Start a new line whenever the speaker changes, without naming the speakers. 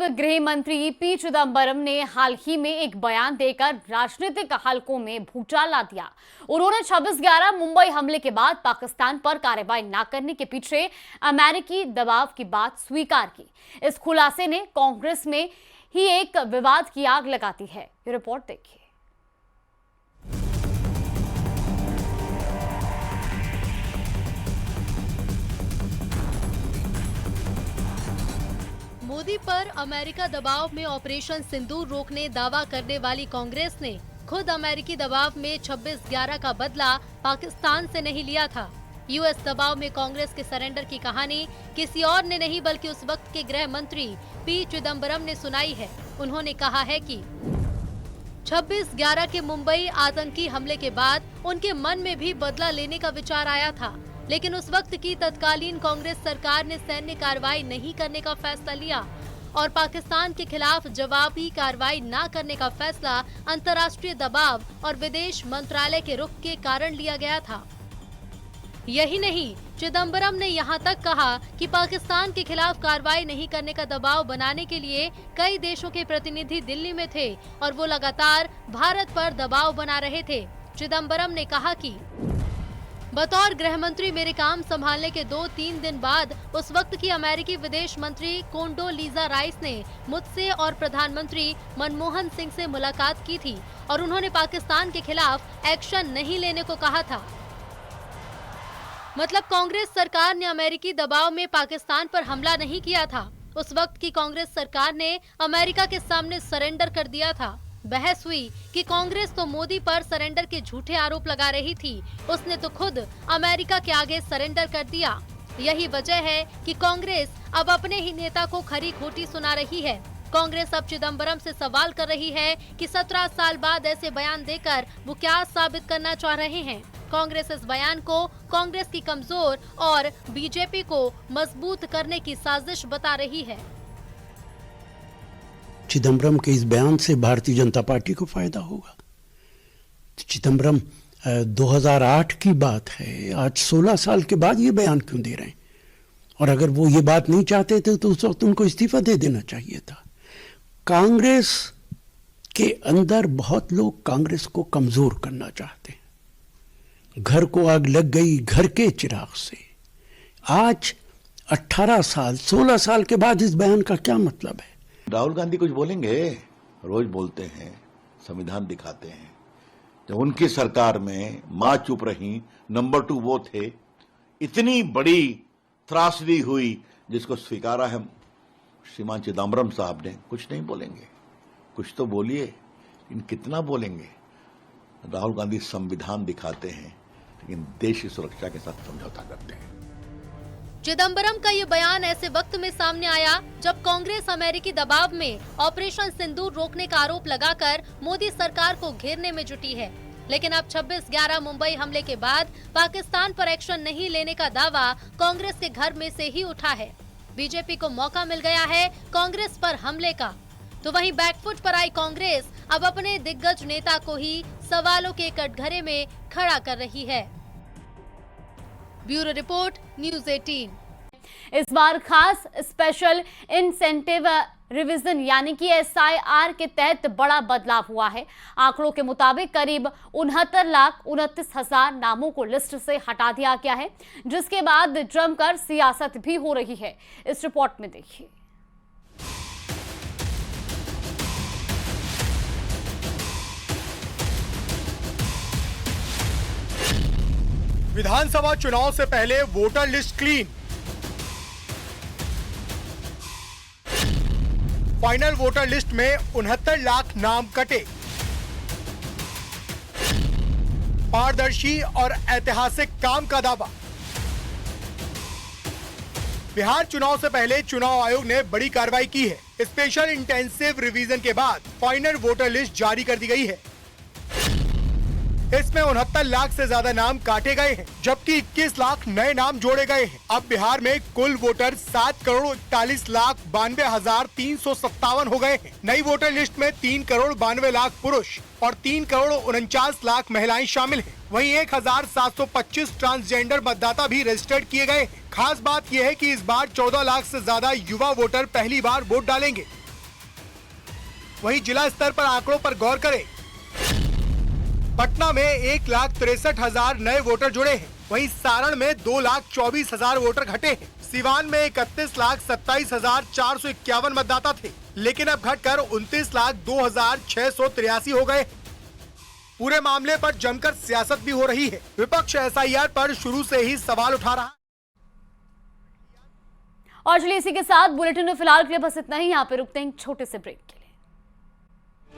पूर्व गृह मंत्री पी चिदंबरम ने हाल ही में एक बयान देकर राजनीतिक हलकों में भूचाल ला दिया। उन्होंने 26/11 मुंबई हमले के बाद पाकिस्तान पर कार्रवाई न करने के पीछे अमेरिकी दबाव की बात स्वीकार की। इस खुलासे ने कांग्रेस में ही एक विवाद की आग लगाती है। ये रिपोर्ट देखिए।
मोदी पर अमेरिका दबाव में ऑपरेशन सिंदूर रोकने दावा करने वाली कांग्रेस ने खुद अमेरिकी दबाव में 26/11 का बदला पाकिस्तान से नहीं लिया था। यूएस दबाव में कांग्रेस के सरेंडर की कहानी किसी और ने नहीं बल्कि उस वक्त के गृह मंत्री पी चिदंबरम ने सुनाई है। उन्होंने कहा है कि 26/11 के मुंबई आतंकी हमले के बाद उनके मन में भी बदला लेने का विचार आया था, लेकिन उस वक्त की तत्कालीन कांग्रेस सरकार ने सैन्य कार्रवाई नहीं करने का फैसला लिया और पाकिस्तान के खिलाफ जवाबी कार्रवाई न करने का फैसला अंतर्राष्ट्रीय दबाव और विदेश मंत्रालय के रुख के कारण लिया गया था। यही नहीं, चिदंबरम ने यहां तक कहा कि पाकिस्तान के खिलाफ कार्रवाई नहीं करने का दबाव बनाने के लिए कई देशों के प्रतिनिधि दिल्ली में थे और वो लगातार भारत पर दबाव बना रहे थे। चिदंबरम ने कहा कि बतौर गृह मंत्री मेरे काम संभालने के 2-3 दिन बाद उस वक्त की अमेरिकी विदेश मंत्री कोंडोलीजा राइस ने मुझसे और प्रधानमंत्री मनमोहन सिंह से मुलाकात की थी और उन्होंने पाकिस्तान के खिलाफ एक्शन नहीं लेने को कहा था। मतलब कांग्रेस सरकार ने अमेरिकी दबाव में पाकिस्तान पर हमला नहीं किया था। उस वक्त की कांग्रेस सरकार ने अमेरिका के सामने सरेंडर कर दिया था। बहस हुई कि कांग्रेस तो मोदी पर सरेंडर के झूठे आरोप लगा रही थी, उसने तो खुद अमेरिका के आगे सरेंडर कर दिया। यही वजह है कि कांग्रेस अब अपने ही नेता को खरी खोटी सुना रही है। कांग्रेस अब चिदंबरम से सवाल कर रही है कि 17 साल बाद ऐसे बयान देकर वो क्या साबित करना चाह रहे हैं। कांग्रेस इस बयान को कांग्रेस की कमजोर और बीजेपी को मजबूत करने की साजिश बता रही है।
चिदंबरम के इस बयान से भारतीय जनता पार्टी को फायदा होगा। चिदंबरम 2008 की बात है, आज 16 साल के बाद ये बयान क्यों दे रहे हैं? और अगर वो ये बात नहीं चाहते थे तो उस वक्त उनको इस्तीफा दे देना चाहिए था। कांग्रेस के अंदर बहुत लोग कांग्रेस को कमजोर करना चाहते हैं। घर को आग लग गई घर के चिराग से। आज 18 साल 16 साल के बाद इस बयान का क्या मतलब है?
राहुल गांधी कुछ बोलेंगे? रोज बोलते हैं, संविधान दिखाते हैं। जब उनकी सरकार में मां चुप रही, नंबर 2 वो थे। इतनी बड़ी त्रासदी हुई जिसको स्वीकारा है श्रीमान चिदंबरम साहब ने। कुछ नहीं बोलेंगे, कुछ तो बोलिए, लेकिन कितना बोलेंगे? राहुल गांधी संविधान दिखाते हैं लेकिन देश की सुरक्षा के साथ समझौता करते हैं।
चिदंबरम का ये बयान ऐसे वक्त में सामने आया जब कांग्रेस अमेरिकी दबाव में ऑपरेशन सिंदूर रोकने का आरोप लगाकर मोदी सरकार को घेरने में जुटी है। लेकिन अब 26/11 मुंबई हमले के बाद पाकिस्तान पर एक्शन नहीं लेने का दावा कांग्रेस के घर में से ही उठा है। बीजेपी को मौका मिल गया है कांग्रेस पर हमले का, तो वहीं बैकफुट पर आई कांग्रेस अब अपने दिग्गज नेता को ही सवालों के कटघरे में खड़ा कर रही है। Bureau report, news 18।
इस बार खास स्पेशल इंसेंटिव रिवीजन यानी कि SIR के तहत बड़ा बदलाव हुआ है। आंकड़ों के मुताबिक करीब 69,29,000 नामों को लिस्ट से हटा दिया गया है, जिसके बाद जमकर सियासत भी हो रही है। इस रिपोर्ट में देखिए।
विधानसभा चुनाव से पहले voter list clean. Final voter list में 69 लाख नाम कटे। पारदर्शी और ऐतिहासिक काम का दावा। बिहार चुनाव से पहले चुनाव आयोग ने बड़ी कार्रवाई की है। स्पेशल इंटेंसिव रिवीजन के बाद फाइनल वोटर लिस्ट जारी कर दी गई है। इसमें 69 लाख से ज्यादा नाम काटे गए हैं, जबकि 21 लाख नए नाम जोड़े गए हैं। अब बिहार में कुल वोटर 7,41,92,357 हो गए हैं। नई वोटर लिस्ट में 3,92,00,000 पुरुष और 3,49,00,000 महिलाएं शामिल हैं। वहीं 1,725 ट्रांसजेंडर मतदाता भी रजिस्टर्ड किए गए हैं। खास बात यह है कि इस बार 14 लाख से ज्यादा युवा वोटर पहली बार वोट डालेंगे। वहीं जिला स्तर पर आंकड़ों पर गौर करें। पटना में 1,63,000 नए वोटर जुड़े हैं, वहीं सारण में 2,24,000 वोटर घटे हैं। सिवान में 31,27,451 मतदाता थे, लेकिन अब घटकर 29,02,683 हो गए। पूरे मामले पर जमकर सियासत भी हो रही है। विपक्ष SIR पर शुरू से ही सवाल उठा रहा है।
और चलिए इसी के साथ बुलेटिन में फिलहाल के लिए बस इतना ही। यहाँ पे रुकते हैं छोटे से ब्रेक के लिए।